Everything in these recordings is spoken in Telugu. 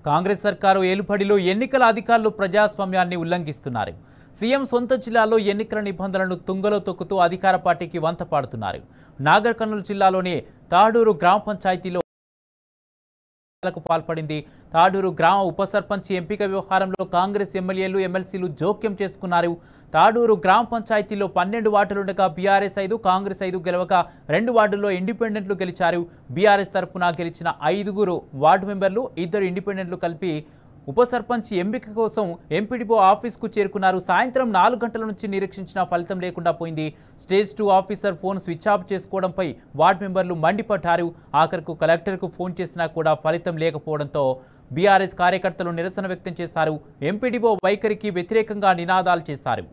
కాంగ్రెస్ సర్కారు ఏలుబడిలో ఎన్నికల అధికారులు ప్రజాస్వామ్యాన్ని ఉల్లంఘిస్తున్నారు. సీఎం సొంత జిల్లాలో ఎన్నికల నిబంధనలను తుంగలో తొక్కుతూ అధికార పార్టీకి వంత పాడుతున్నారు. నాగర్ కర్నూలు జిల్లాలోని తాడూరు గ్రామ పంచాయతీలో పాల్పడింది. తాడూరు గ్రామ ఉప సర్పంచ్ ఎంపిక వ్యవహారంలో కాంగ్రెస్ ఎమ్మెల్యేలు ఎమ్మెల్సీలు జోక్యం చేసుకున్నారు. తాడూరు గ్రామ పంచాయతీలో 12 వార్డులుండగా బీఆర్ఎస్ 5, కాంగ్రెస్ 5 గెలవగా 2 వార్డుల్లో ఇండిపెండెంట్లు గెలిచారు. బీఆర్ఎస్ తరఫున గెలిచిన 5 వార్డు మెంబర్లు, 2 ఇండిపెండెంట్లు కలిపి ఉప సర్పంచ్ ఎంపిక కోసం ఎంపీడీఓ ఆఫీస్కు చేరుకున్నారు. సాయంత్రం 4 గంటల నుంచి నిరీక్షించిన ఫలితం లేకుండా పోయింది. Stage 2 officer phone switch off చేసుకోవడంపై వార్డు మెంబర్లు మండిపడ్డారు. ఆఖరుకు కలెక్టర్కు ఫోన్ చేసినా కూడా ఫలితం లేకపోవడంతో బీఆర్ఎస్ కార్యకర్తలు నిరసన వ్యక్తం చేశారు. ఎంపీడీఓ వైఖరికి వ్యతిరేకంగా నినాదాలు చేశారు.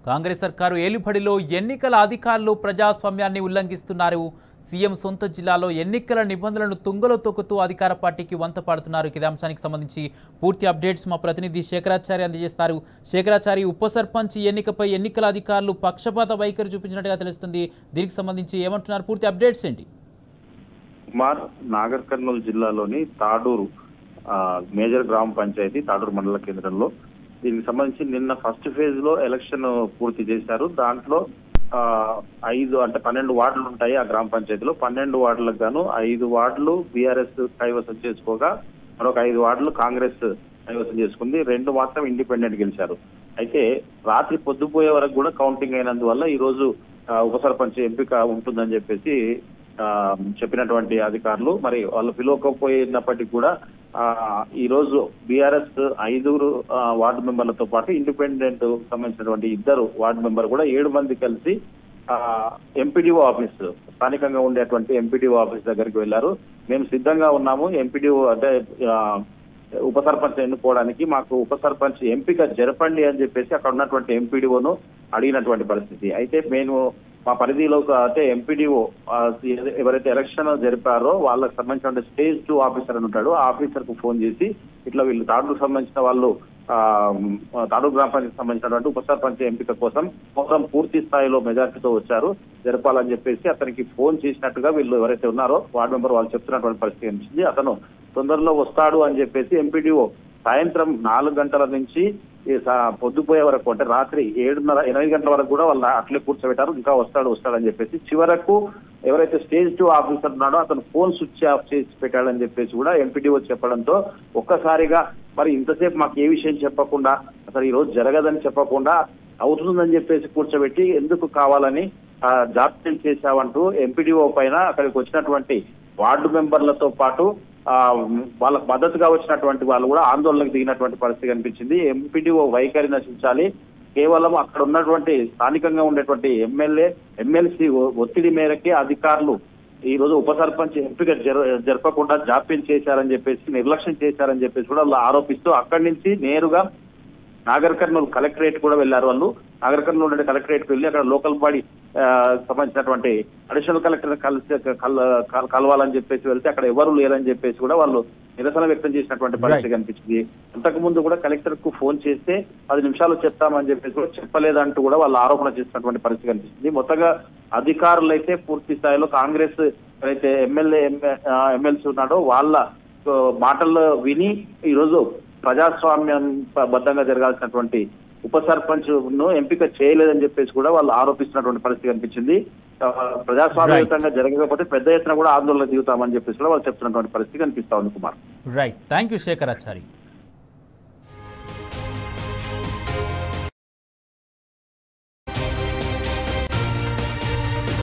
కాంగ్రెస్ సర్కారు ఏలుబడిలో ఎన్నికల అధికారులు ప్రజాస్వామ్యాన్ని ఉల్లంఘిస్తున్నారు. సీఎం సొంత జిల్లాలో ఎన్నికల నిబంధనలను తుంగలో తొక్కుతూ అధికార పార్టీకి వంత పాడుతున్నారు. ఇదే అంశానికి సంబంధించి పూర్తి అప్డేట్స్ మా ప్రతినిధి శేఖరాచారి అందజేస్తారు. శేఖరాచారి, ఉప సర్పంచ్ ఎన్నికపై ఎన్నికల అధికారులు పక్షపాత వైఖరి చూపించినట్టుగా తెలుస్తుంది. దీనికి సంబంధించి ఏమంటున్నారు? పూర్తి అప్డేట్స్ ఏంటి? నాగర్ కర్నూలు జిల్లాలోని తాడూరు మేజర్ గ్రామ పంచాయతీ తాడూరు మండల కేంద్రంలో దీనికి సంబంధించి నిన్న ఫస్ట్ ఫేజ్ లో ఎలక్షన్ పూర్తి చేశారు. దాంట్లో 12 వార్డులు ఉంటాయి ఆ గ్రామ పంచాయతీలో. 12 వార్డులకు గాను 5 వార్డులు బీఆర్ఎస్ కైవసం చేసుకోగా మరొక 5 వార్డులు కాంగ్రెస్ కైవసం చేసుకుంది. 2 మాత్రం ఇండిపెండెంట్ గెలిచారు. అయితే రాత్రి పొద్దుపోయే వరకు కూడా కౌంటింగ్ అయినందువల్ల ఈ రోజు ఉప సర్పంచ్ ఎంపిక ఉంటుందని చెప్పేసి చెప్పినటువంటి అధికారులు మరి వాళ్ళు పిలవకపోయినప్పటికీ కూడా ఈ రోజు బీఆర్ఎస్ 5 వార్డు మెంబర్లతో పాటు ఇండిపెండెంట్ సంబంధించినటువంటి 2 వార్డు మెంబర్ కూడా 7 మంది కలిసి ఎంపీడీఓ ఆఫీస్, స్థానికంగా ఉండేటువంటి ఎంపీడీఓ ఆఫీస్ దగ్గరికి వెళ్లారు. మేము సిద్ధంగా ఉన్నాము, ఎంపీడీఓ అంటే ఉప సర్పంచ్ ఎన్నుకోవడానికి మాకు ఉప సర్పంచ్ ఎంపిక జరపండి అని చెప్పేసి అక్కడ ఉన్నటువంటి ఎంపీడీఓను అడిగినటువంటి పరిస్థితి. అయితే మేము మా పరిధిలో అంటే ఎంపీడీఓ ఎవరైతే ఎలక్షన్ జరిపారో వాళ్ళకి సంబంధించిన స్టేజ్ 2 ఆఫీసర్ అని ఉంటాడు. ఆ ఆఫీసర్ కు ఫోన్ చేసి ఇట్లా వీళ్ళు తాడూరుకు సంబంధించిన వాళ్ళు తాడూరు గ్రామ పంచాయతీకి సంబంధించినటువంటి ఉప సర్పంచ్ ఎంపిక కోసం పూర్తి స్థాయిలో మెజార్టీతో వచ్చారు, జరపాలని చెప్పేసి అతనికి ఫోన్ చేసినట్టుగా వీళ్ళు ఎవరైతే ఉన్నారో వార్డు మెంబర్ వాళ్ళు చెప్తున్నటువంటి పరిస్థితి అనిపించింది. అతను తొందరలో వస్తాడు అని చెప్పేసి ఎంపీడీఓ సాయంత్రం 4 గంటల నుంచి పొద్దుపోయే వరకు అంటే రాత్రి 7:30-8 గంటల వరకు కూడా వాళ్ళు అట్లే కూర్చోబెట్టారు. ఇంకా వస్తాడని చెప్పేసి చివరకు ఎవరైతే స్టేజ్ 2 ఆఫీసర్ ఉన్నాడో అతను ఫోన్ స్విచ్ ఆఫ్ చేసి పెట్టాడని చెప్పేసి కూడా ఎంపీడీఓ చెప్పడంతో ఒక్కసారిగా మరి ఇంతసేపు మాకు ఏ విషయం చెప్పకుండా, అసలు ఈ రోజు జరగదని చెప్పకుండా అవుతుందని చెప్పేసి కూర్చోబెట్టి ఎందుకు కావాలని జాప్యం చేశావంటూ ఎంపీడీఓ పైన అక్కడికి వచ్చినటువంటి వార్డు మెంబర్లతో పాటు వాళ్ళకు మద్దతుగా వచ్చినటువంటి వాళ్ళు కూడా ఆందోళనకు దిగినటువంటి పరిస్థితి కనిపించింది. ఎంపీడీఓ వైఖరి నశించాలి, కేవలం అక్కడ ఉన్నటువంటి స్థానికంగా ఉండేటువంటి ఎమ్మెల్సీ ఒత్తిడి మేరకే అధికారులు ఈ రోజు ఉప సర్పంచ్ ఎంపిక జరపకుండా జాప్యం చేశారని చెప్పేసి, నిర్లక్ష్యం చేశారని చెప్పేసి కూడా వాళ్ళు ఆరోపిస్తూ అక్కడి నుంచి నేరుగా నాగర్ కర్నూలు కలెక్టరేట్ కూడా వెళ్లారు. వాళ్ళు నాగర్ కర్నూలు ఉండే కలెక్టరేట్ కు వెళ్ళి అక్కడ లోకల్ బాడీ సంబంధించినటువంటి అడిషనల్ కలెక్టర్ కలవాలని చెప్పేసి వెళ్తే అక్కడ ఎవరు లేరని చెప్పేసి కూడా వాళ్ళు నిరసన వ్యక్తం చేసినటువంటి పరిస్థితి కనిపించింది. అంతకు ముందు కూడా కలెక్టర్ కు ఫోన్ చేస్తే 10 నిమిషాలు చెప్తామని చెప్పేసి కూడా చెప్పలేదంటూ కూడా వాళ్ళు ఆరోపణ చేసినటువంటి పరిస్థితి కనిపిస్తుంది. మొత్తంగా అధికారులు అయితే పూర్తి స్థాయిలో కాంగ్రెస్ ఎవరైతే ఎమ్మెల్సీ ఉన్నాడో వాళ్ళ మాటల్లో విని ఈ రోజు ప్రజాస్వామ్యం బద్దంగా జరగాల్సినటువంటి ఉప సర్పంచ్ ను ఎంపిక చేయలేదని చెప్పేసి కూడా వాళ్ళు ఆరోపిస్తున్నటువంటి పరిస్థితి కనిపించింది. ప్రజాస్వామ్యయుతంగా జరగకపోతే పెద్ద ఎత్తున కూడా ఆందోళన దిగుతామని చెప్పేసి కూడా వాళ్ళు చెప్తున్నటువంటి పరిస్థితి కనిపిస్తా ఉంది. Kumar, right, thank you Shekharachari.